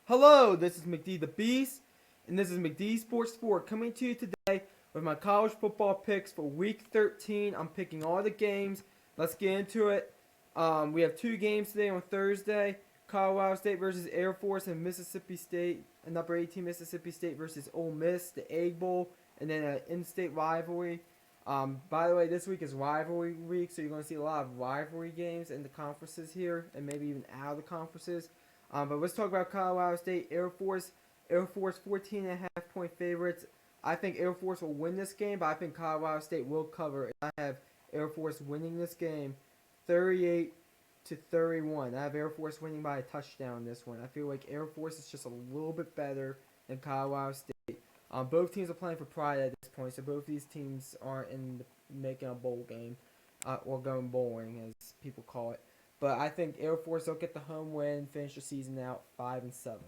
Hello, this is McD the Beast, and this is McD Sports 4 coming to you today with my college football picks for Week 13. I'm picking all the games. Let's get into it. We have two games today on Thursday. Colorado State versus Air Force and Mississippi State, and number 18 Mississippi State versus Ole Miss, the Egg Bowl, and then an in-state rivalry. By the way, this week is rivalry week, so you're going to see a lot of rivalry games in the conferences here, and maybe even out of the conferences. But let's talk about Colorado State, Air Force. Air Force 14.5 point favorites. I think Air Force will win this game, but I think Colorado State will cover. I have Air Force winning this game 38-31. I have Air Force winning by a touchdown this one. I feel like Air Force is just a little bit better than Colorado State. Both teams are playing for pride at this point, so both these teams aren't making a bowl game or going bowling, as people call it. But I think Air Force will get the home win, finish the season out 5-7.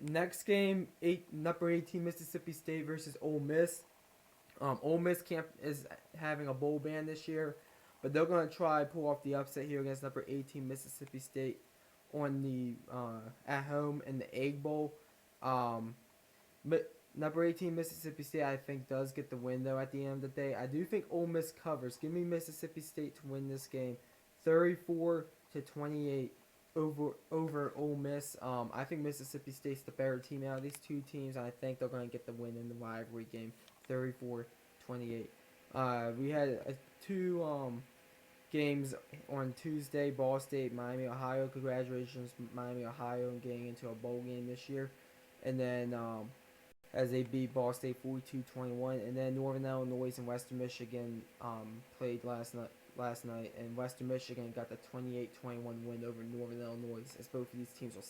Next game, number 18 Mississippi State versus Ole Miss. Ole Miss is having a bowl ban this year, but they're going to try to pull off the upset here against number 18 Mississippi State on the at home in the Egg Bowl. But number 18 Mississippi State, I think, does get the win though. At the end of the day, I do think Ole Miss covers. Give me Mississippi State to win this game, 34-28 over Ole Miss. I think Mississippi State's the better team out of these two teams. And I think they're going to get the win in the rivalry game, 34-28. We had two games on Tuesday. Ball State, Miami, Ohio. Congratulations, Miami, Ohio, on getting into a bowl game this year. And then as they beat Ball State 42-21, and then Northern Illinois and Western Michigan played last night, and Western Michigan got the 28-21 win over Northern Illinois, as both of these teams are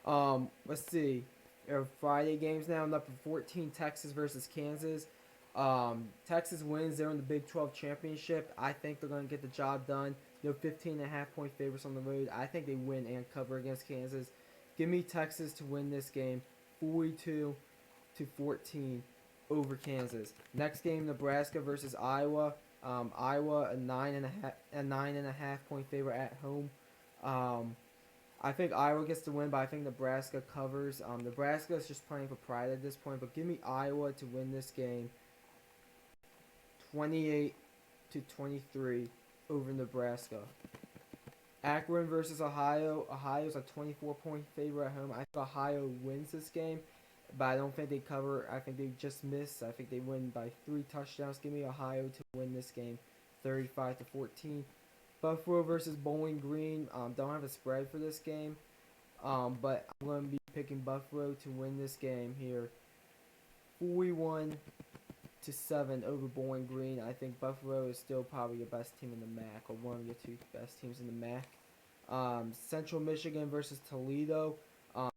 7-5. Let's see. Our Friday games now. Number 14, Texas versus Kansas. Texas wins. They're in the Big 12 championship. I think they're going to get the job done. 15.5 point favorites on the road. I think they win and cover against Kansas. Give me Texas to win this game, 42-14 over Kansas. Next game, Nebraska versus Iowa. Iowa a 9.5 point favorite at home. I think Iowa gets the win, but I think Nebraska covers. Nebraska is just playing for pride at this point, but give me Iowa to win this game, 28-23 over Nebraska. Akron versus Ohio. Ohio's a 24-point favorite at home. I think Ohio wins this game, but I don't think they cover. I think they just miss. I think they win by 3 touchdowns. Give me Ohio to win this game, 35-14. Buffalo versus Bowling Green. Don't have a spread for this game, but I'm going to be picking Buffalo to win this game here, 41-7 over Bowling Green. I think Buffalo is still probably the best team in the MAC, or one of the two best teams in the MAC. Central Michigan versus Toledo.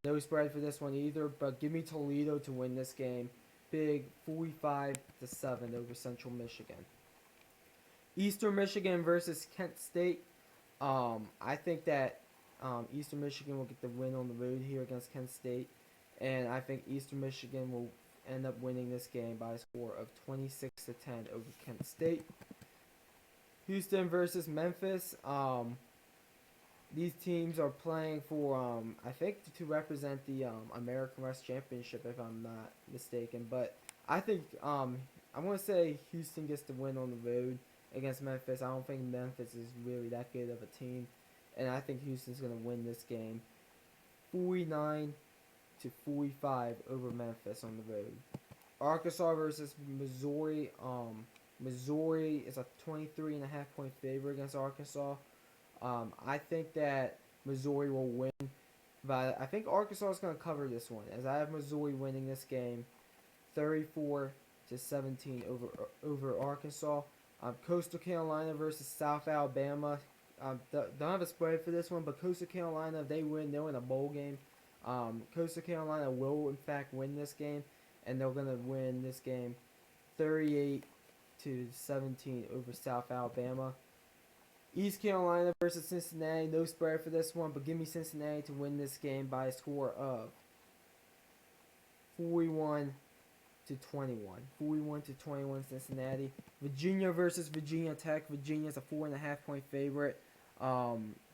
No spread for this one either, but give me Toledo to win this game, big, 45-7 over Central Michigan. Eastern Michigan versus Kent State. I think that Eastern Michigan will get the win on the road here against Kent State, and I think Eastern Michigan will end up winning this game by a score of 26-10 over Kent State. Houston versus Memphis. These teams are playing for, I think, to represent the American West Championship, if I'm not mistaken. But I think I'm going to say Houston gets the win on the road against Memphis. I don't think Memphis is really that good of a team, and I think Houston's going to win this game, 49-45 over Memphis on the road. Arkansas versus Missouri. Missouri is a 23.5 point favorite against Arkansas. I think that Missouri will win, but I think Arkansas is going to cover this one, as I have Missouri winning this game, 34-17 over Arkansas. Coastal Carolina versus South Alabama. Don't have a spread for this one, but Coastal Carolina, if they win, they're in a bowl game. Coastal Carolina will, in fact, win this game, and they're going to win this game 38-17 over South Alabama. East Carolina versus Cincinnati. No spread for this one, but give me Cincinnati to win this game by a score of 41-21. 41-21 Cincinnati. Virginia versus Virginia Tech. Virginia's a 4.5 point favorite.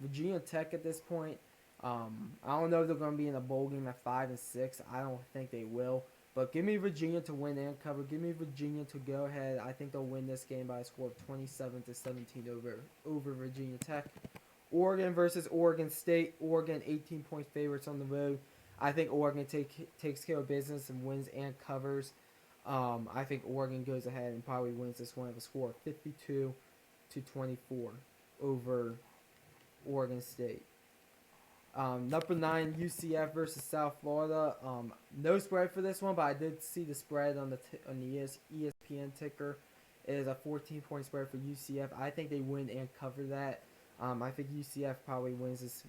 Virginia Tech at this point, I don't know if they're going to be in a bowl game at 5-6. I don't think they will. But give me Virginia to win and cover. Give me Virginia to go ahead. I think they'll win this game by a score of 27-17 over Virginia Tech. Oregon versus Oregon State. Oregon 18-point favorites on the road. I think Oregon takes care of business and wins and covers. I think Oregon goes ahead and probably wins this one with a score of 52-24 over Oregon State. Number 9, UCF versus South Florida. No spread for this one, but I did see the spread on the ESPN ticker. It is a 14-point spread for UCF. I think they win and cover that. I think UCF probably wins this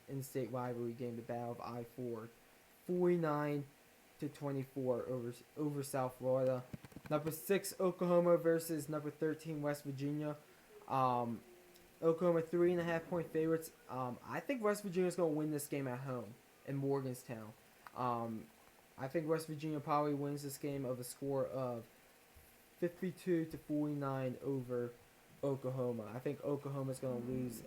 in-state rivalry game, the Battle of I-4, 49-24 over South Florida. Number 6, Oklahoma versus number 13, West Virginia. Oklahoma 3.5-point favorites. I think West Virginia is going to win this game at home in Morgantown. I think West Virginia probably wins this game of a score of 52-49 over Oklahoma. I think Oklahoma is going to lose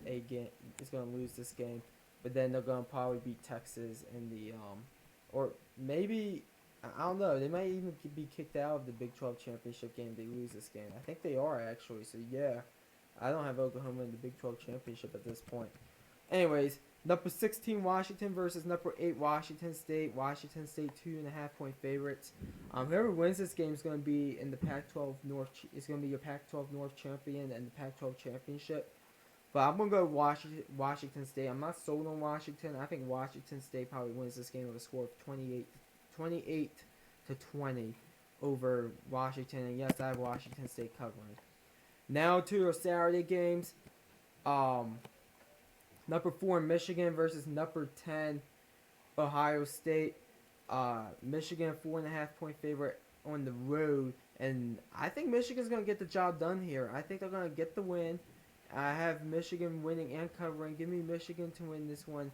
this game, but then they're going to probably beat Texas in the or maybe I don't know. They might even be kicked out of the Big 12 championship game if they lose this game. I think they are actually. So yeah. I don't have Oklahoma in the Big 12 championship at this point. Anyways, number 16 Washington versus number 8 Washington State. Washington State 2.5-point favorites. Whoever wins this game is going to be in the Pac-12 North. Is going to be your Pac-12 North champion and the Pac-12 championship. But I'm going to go Washington State. I'm not sold on Washington. I think Washington State probably wins this game with a score of 28-20 over Washington. And yes, I have Washington State covering. Now to our Saturday games. Number 4 Michigan versus number 10 Ohio State. Michigan 4.5-point favorite on the road, and I think Michigan's gonna get the job done here. I think they're gonna get the win. I have Michigan winning and covering. Give me Michigan to win this one,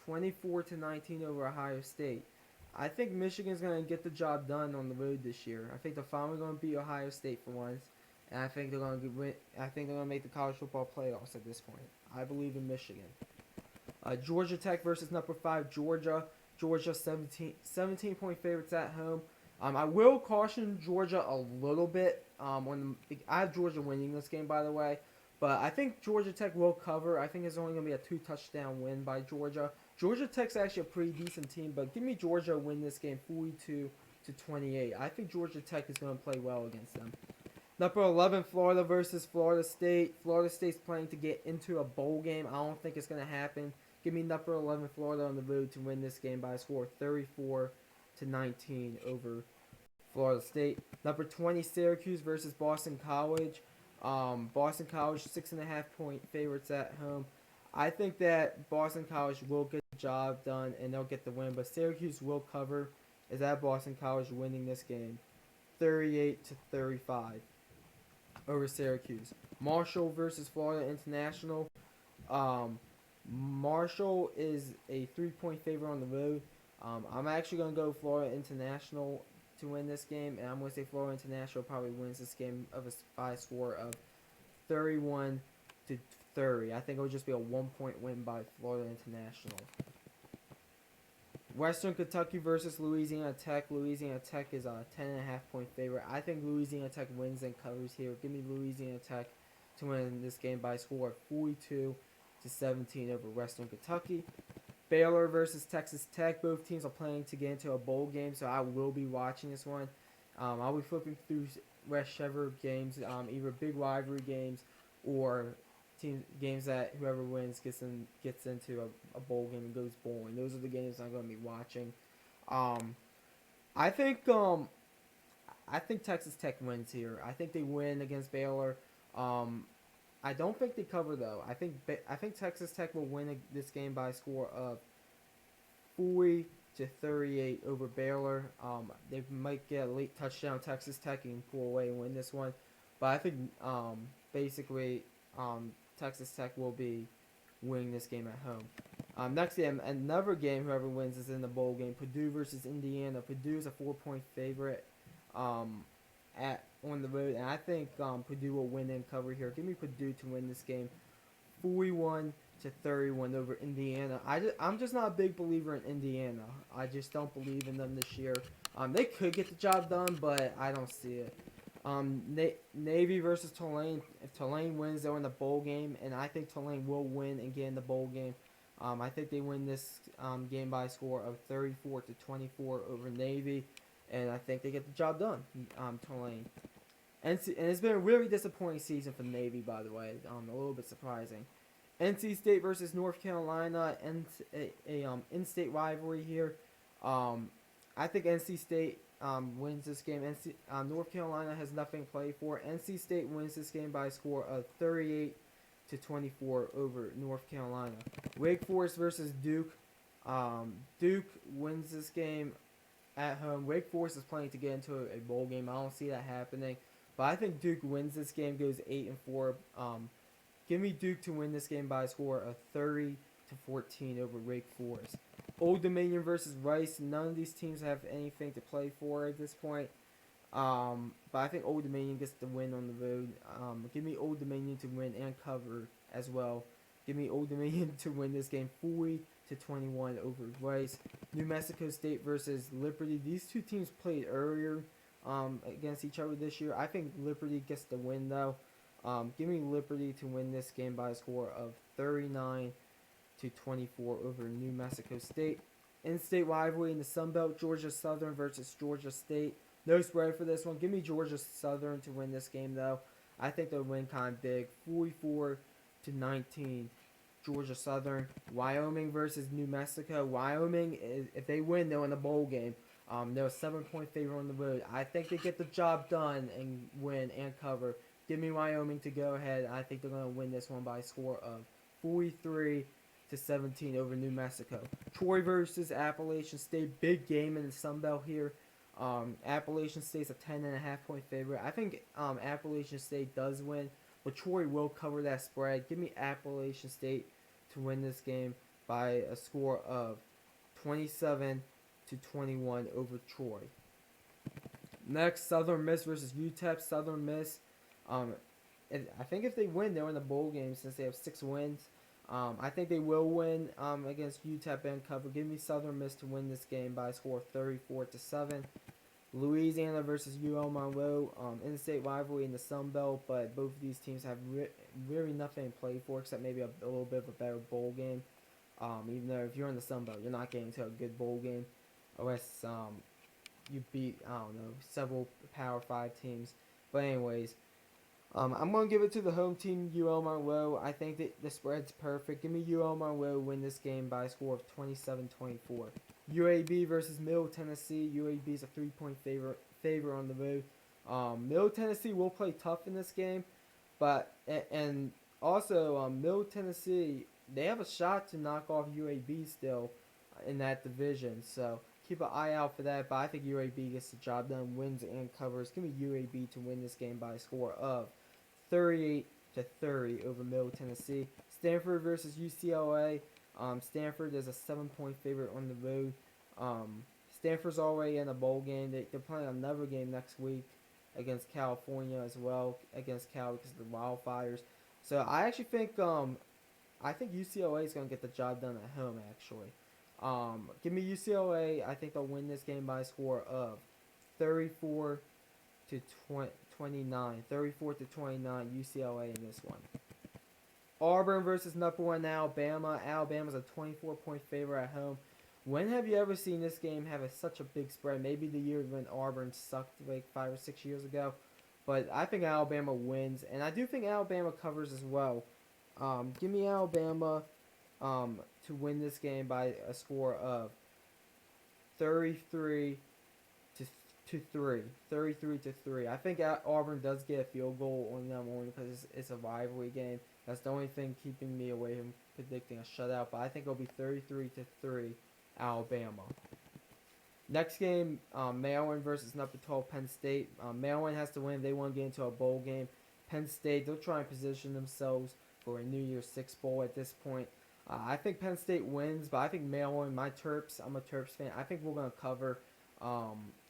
24-19 over Ohio State. I think Michigan's gonna get the job done on the road this year. I think they're finally gonna beat Ohio State for once. And I think they're gonna make the college football playoffs at this point. I believe in Michigan. Georgia Tech versus number 5 Georgia. Georgia 17-point favorites at home. I will caution Georgia a little bit. I have Georgia winning this game, by the way, but I think Georgia Tech will cover. I think it's only gonna be a 2-touchdown win by Georgia. Georgia Tech's actually a pretty decent team, but give me Georgia win this game 42-28. I think Georgia Tech is gonna play well against them. Number 11, Florida versus Florida State. Florida State's planning to get into a bowl game. I don't think it's going to happen. Give me number 11, Florida on the road to win this game by a score of 34-19 over Florida State. Number 20, Syracuse versus Boston College. Boston College 6.5-point favorites at home. I think that Boston College will get the job done and they'll get the win, but Syracuse will cover. Is that Boston College winning this game 38-35. Over Syracuse. Marshall versus Florida International. Marshall is a 3-point favorite on the road. I'm actually going to go Florida International to win this game, and I'm going to say Florida International probably wins this game by a score of 31-30. I think it'll just be a 1-point win by Florida International. Western Kentucky versus Louisiana Tech. Louisiana Tech is a 10.5-point favorite. I think Louisiana Tech wins and covers here. Give me Louisiana Tech to win this game by a score of 42-17 over Western Kentucky. Baylor versus Texas Tech. Both teams are planning to get into a bowl game, so I will be watching this one. I'll be flipping through whichever games, either big rivalry games or games that whoever wins gets into a bowl game and goes bowling. Those are the games I'm going to be watching. I think Texas Tech wins here. I think they win against Baylor. I don't think they cover though. I think Texas Tech will win this game by a score of 40-38 over Baylor. They might get a late touchdown. Texas Tech and pull away and win this one, but I think basically Texas Tech will be winning this game at home. Next game, another game, whoever wins is in the bowl game. Purdue versus Indiana. Purdue is a 4-point favorite on the road, and I think Purdue will win and cover here. Give me Purdue to win this game 41-31 over Indiana. I'm just not a big believer in Indiana. I just don't believe in them this year. They could get the job done, but I don't see it. Navy versus Tulane. If Tulane wins, they're in the bowl game, and I think Tulane will win and get in the bowl game. I think they win this game by a score of 34-24 over Navy, and I think they get the job done. Tulane. And it's been a really disappointing season for Navy, by the way. A little bit surprising. NC State versus North Carolina, in-state rivalry here. I think NC State wins this game. North Carolina has nothing to play for. NC State wins this game by a score of 38-24 over North Carolina. Wake Forest versus Duke. Duke wins this game at home. Wake Forest is playing to get into a bowl game. I don't see that happening. But I think Duke wins this game, goes 8-4. Give me Duke to win this game by a score of 30-14 over Wake Forest. Old Dominion versus Rice. None of these teams have anything to play for at this point. But I think Old Dominion gets the win on the road. Give me Old Dominion to win and cover as well. Give me Old Dominion to win this game 40-21 over Rice. New Mexico State versus Liberty. These two teams played earlier against each other this year. I think Liberty gets the win though. Give me Liberty to win this game by a score of 39-24 over New Mexico State. In-state rivalry in the Sun Belt, Georgia Southern versus Georgia State. No spread for this one. Give me Georgia Southern to win this game though. I think they'll win kind of big, 44-19. Georgia Southern. Wyoming versus New Mexico. Wyoming, if they win, they're in the bowl game. They're a 7-point favorite on the road. I think they get the job done and win and cover. Give me Wyoming to go ahead. I think they're going to win this one by a score of 43-17 over New Mexico. Troy versus Appalachian State. Big game in the Sun Belt here. Appalachian State's a 10.5-point favorite. I think Appalachian State does win, but Troy will cover that spread. Give me Appalachian State to win this game by a score of 27-21 over Troy. Next, Southern Miss versus UTEP. Southern Miss. I think if they win, they're in the bowl game since they have 6 wins. I think they will win against UTEP and cover. Give me Southern Miss to win this game by a score of 34-7. Louisiana versus UL Monroe. In-state rivalry in the Sun Belt, but both of these teams have really nothing to play for except maybe a little bit of a better bowl game. Even though if you're in the Sun Belt, you're not getting to a good bowl game unless you beat, I don't know, several Power 5 teams. But anyways, I'm going to give it to the home team, UL Monroe. I think that the spread's perfect. Give me UL Monroe win this game by a score of 27-24. UAB versus Middle Tennessee. UAB is a 3-point favor on the road. Middle Tennessee will play tough in this game, but and also Middle Tennessee, they have a shot to knock off UAB still in that division. So keep an eye out for that. But I think UAB gets the job done, wins and covers. Give me UAB to win this game by a score of 38-30 over Middle Tennessee. Stanford versus UCLA. Stanford is a 7-point favorite on the road. Stanford's already in a bowl game. They're playing another game next week against California as well, against Cal because of the wildfires. So I actually think I think UCLA is going to get the job done at home actually. Give me UCLA. I think they'll win this game by a score of 34-29. 34-29 UCLA in this one. Auburn versus number 1 Alabama. Alabama's a 24-point favorite at home. When have you ever seen this game have such a big spread? Maybe the year when Auburn sucked like 5 or 6 years ago. But I think Alabama wins. And I do think Alabama covers as well. Give me Alabama to win this game by a score of 33-3. 33-3. I think Auburn does get a field goal on them only because it's a rivalry game. That's the only thing keeping me away from predicting a shutout. But I think it'll be 33-3 Alabama. Next game, Maryland versus number 12 Penn State. Maryland has to win if they want to get into a bowl game. Penn State, they'll try and position themselves for a New Year's Six bowl at this point. I think Penn State wins, but I think Maryland, my Terps, I'm a Terps fan. I think we're going to cover.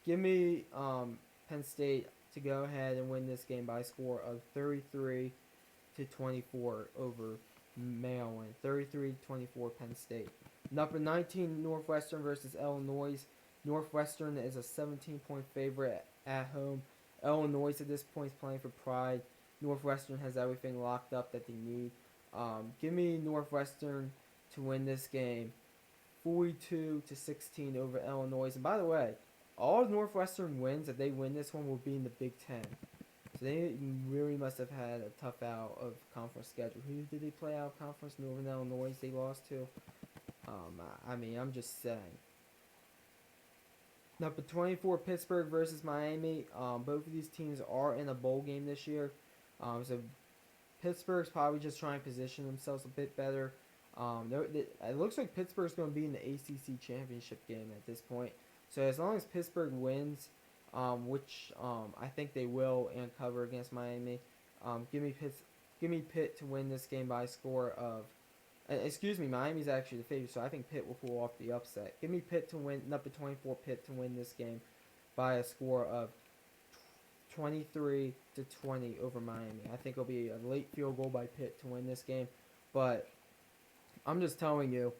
Give me Penn State to go ahead and win this game by a score of 33-24 over Mayo win. 33-24 Penn State. Number 19 Northwestern versus Illinois. Northwestern is a 17-point favorite at home. Illinois at this point is playing for pride. Northwestern has everything locked up that they need. Give me Northwestern to win this game, 42-16 over Illinois. And by the way, all Northwestern wins, if they win this one, will be in the Big Ten. So they really must have had a tough out of conference schedule. Who did they play out of conference? Northern Illinois they lost to. I mean, I'm just saying. Number 24, Pittsburgh versus Miami. Both of these teams are in a bowl game this year. So Pittsburgh's probably just trying to position themselves a bit better. It looks like Pittsburgh's going to be in the ACC championship game at this point. So as long as Pittsburgh wins, which I think they will, and cover against Miami, give me Pitt to win this game by a score of. Excuse me, Miami's actually the favorite, so I think Pitt will pull off the upset. Give me Pitt to win, number 24 Pitt to win this game by a score of 23-20 over Miami. I think it'll be a late field goal by Pitt to win this game, but I'm just telling you,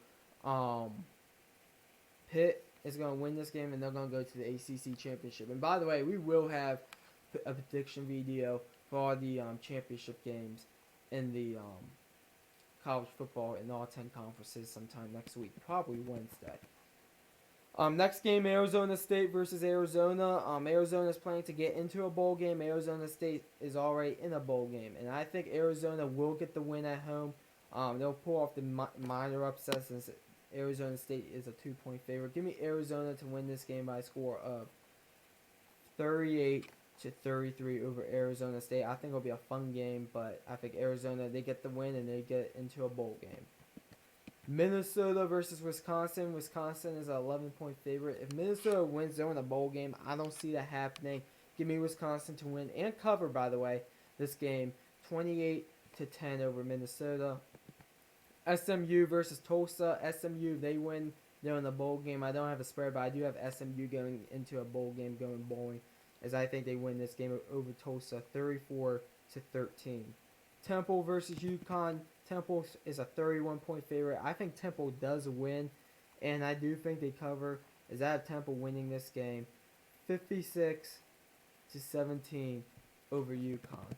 Pitt is going to win this game and they're going to go to the ACC championship. And by the way, we will have a prediction video for all the championship games in the college football in all 10 conferences sometime next week, probably Wednesday. Next game, Arizona State versus Arizona. Arizona is planning to get into a bowl game. Arizona State is already in a bowl game, and I think Arizona will get the win at home. They'll pull off the minor upset since Arizona State is a 2-point favorite. Give me Arizona to win this game by a score of 38-33 over Arizona State. I think it'll be a fun game, but I think Arizona, they get the win and they get into a bowl game. Minnesota versus Wisconsin. Wisconsin is an 11-point favorite. If Minnesota wins, they're in a bowl game. I don't see that happening. Give me Wisconsin to win and cover, by the way, this game. 28-10 over Minnesota. SMU versus Tulsa. SMU, they win. They're in a bowl game. I don't have a spread, but I do have SMU going into a bowl game, going bowling, as I think they win this game over Tulsa, 34-13. Temple versus UConn. Temple is a 31-point favorite. I think Temple does win, and I do think they cover, as I have Temple winning this game, 56-17 over UConn.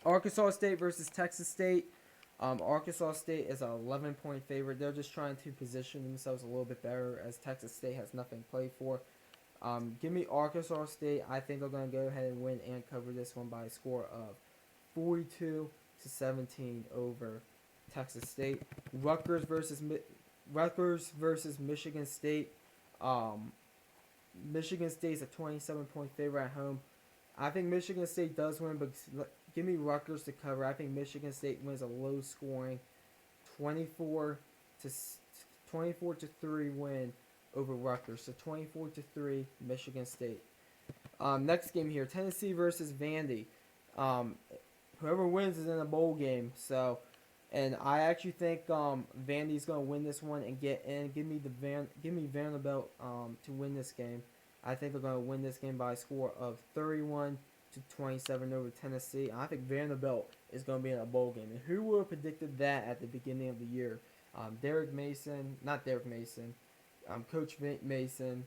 Arkansas State versus Texas State. Arkansas State is an 11-point favorite. They're just trying to position themselves a little bit better, as Texas State has nothing to play for. Give me Arkansas State. I think they're going to go ahead and win and cover this one by a score of 42-17 over Texas State. Rutgers versus Michigan State. Michigan State's a 27-point favorite at home. I think Michigan State does win, but give me Rutgers to cover. I think Michigan State wins a low-scoring 24-3 win over Rutgers. So 24-3 Michigan State. Next game here, Tennessee versus Vandy. Whoever wins is in a bowl game. So, and I actually think Vandy's gonna win this one and get in. Give me Vanderbilt to win this game. I think they're gonna win this game by a score of 31-27 over Tennessee. I think Vanderbilt is gonna be in a bowl game. And who would have predicted that at the beginning of the year? Coach Mason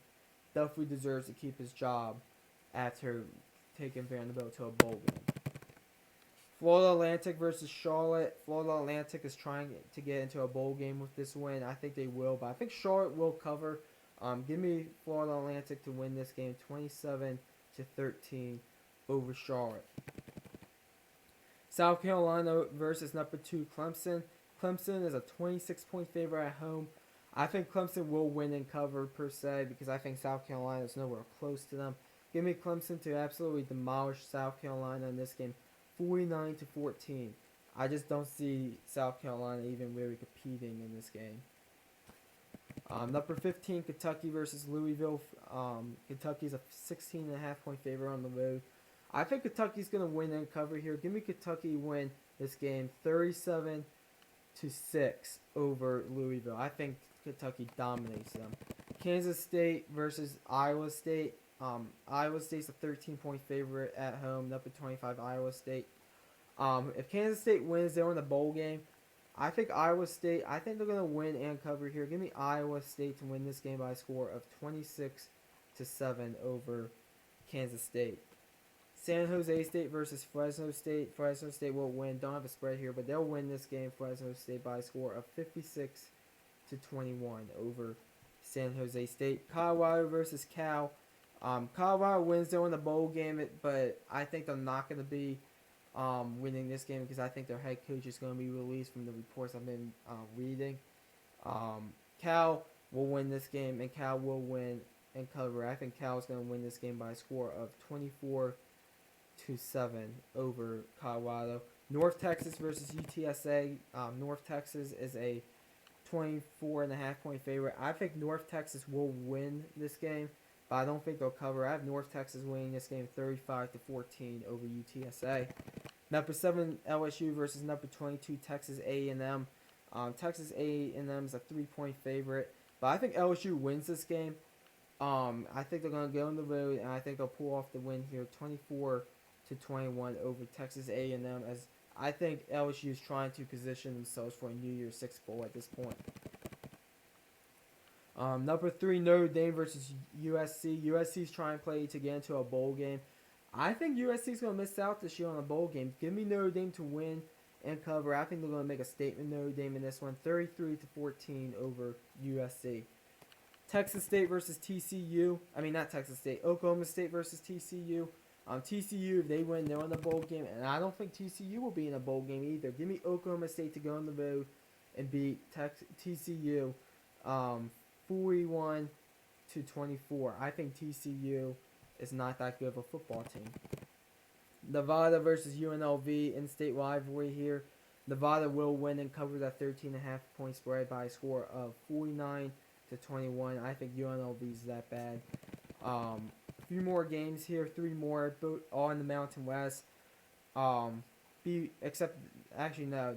definitely deserves to keep his job after taking Vanderbilt to a bowl game. Florida Atlantic versus Charlotte. Florida Atlantic is trying to get into a bowl game with this win. I think they will, but I think Charlotte will cover. Give me Florida Atlantic to win this game, 27-13 over Charlotte. South Carolina versus number 2 Clemson. Clemson is a 26-point favorite at home. I think Clemson will win and cover per se, because I think South Carolina is nowhere close to them. Give me Clemson to absolutely demolish South Carolina in this game, 49-14. I just don't see South Carolina even really competing in this game. Number 15, Kentucky versus Louisville. Kentucky's a 16.5-point favorite on the road. I think Kentucky's going to win and cover here. Give me Kentucky to win this game, 37-6 over Louisville. I think Kentucky dominates them. Kansas State versus Iowa State. Iowa State's a 13-point favorite at home. Number 25, Iowa State. If Kansas State wins, they're in the bowl game. I think Iowa State. I think they're gonna win and cover here. Give me Iowa State to win this game by a score of 26-7 over Kansas State. San Jose State versus Fresno State. Fresno State will win. Don't have a spread here, but they'll win this game. Fresno State by a score of 56-21 over San Jose State. Colorado versus Cal. Colorado wins. They're in the bowl game, but I think they're not going to be winning this game because I think their head coach is going to be released from the reports I've been reading. Cal will win this game, and Cal will win and cover. I think Cal is going to win this game by a score of 24-7 over Colorado. North Texas versus UTSA. North Texas is a 24.5-point favorite. I think North Texas will win this game, but I don't think they'll cover. I have North Texas winning this game 35-14 over UTSA. Number 7 LSU versus number 22 Texas A&M. Texas A&M is a 3-point favorite, but I think LSU wins this game. I think they're gonna go on the road, and I think they'll pull off the win here, 24-21 over Texas A&M. As I think LSU is trying to position themselves for a New Year's Six bowl at this point. Number 3 Notre Dame versus USC. USC is trying to play to get into a bowl game. I think USC is gonna miss out this year on a bowl game. Give me Notre Dame to win and cover. I think they're gonna make a statement, Notre Dame, in this one, 33-14 over USC. Texas State versus TCU. I mean, not Texas State. Oklahoma State versus TCU. TCU, if they win, they're in the bowl game, and I don't think TCU will be in a bowl game either. Give me Oklahoma State to go on the road and beat TCU 41-24. I think TCU is not that good of a football team. Nevada versus UNLV, in-state rivalry here. Nevada will win and cover that 13.5-point spread by a score of 49-21. I think UNLV is that bad. A few more games here, 3 more, both all in the Mountain West. Except actually no,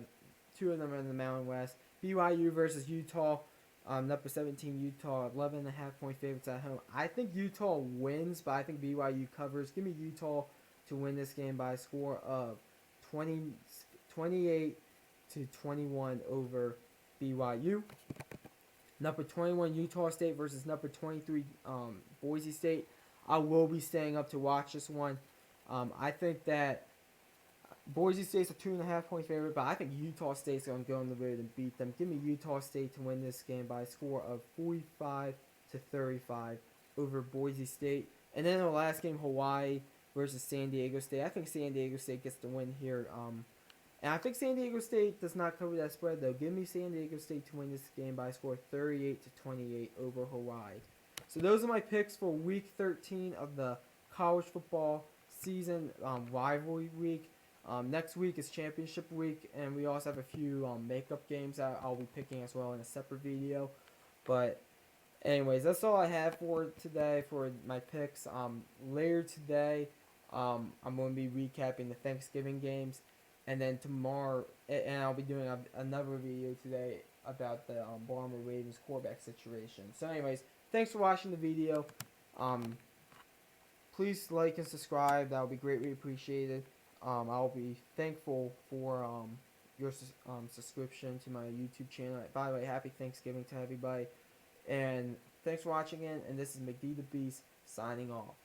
2 of them are in the Mountain West. BYU versus Utah. Number 17 Utah, 11.5-point favorites at home. I think Utah wins, but I think BYU covers. Give me Utah to win this game by a score of 28-21 over BYU. Number 21 Utah State versus number 23 Boise State. I will be staying up to watch this one. I think that Boise State's a 2.5-point favorite, but I think Utah State's going to go on the road and beat them. Give me Utah State to win this game by a score of 45-35 over Boise State. And then in the last game, Hawaii versus San Diego State. I think San Diego State gets the win here. And I think San Diego State does not cover that spread, though. Give me San Diego State to win this game by a score of 38-28 over Hawaii. So those are my picks for Week 13 of the college football season rivalry week. Next week is championship week, and we also have a few makeup games that I'll be picking as well in a separate video. But anyways, that's all I have for today for my picks. Later today, I'm going to be recapping the Thanksgiving games, and then tomorrow, and I'll be doing another video today about the Baltimore Ravens quarterback situation. So anyways, thanks for watching the video. Please like and subscribe. That would be greatly appreciated. I'll be thankful for your subscription to my YouTube channel. By the way, happy Thanksgiving to everybody. And thanks for watching it. And this is McD the Beast signing off.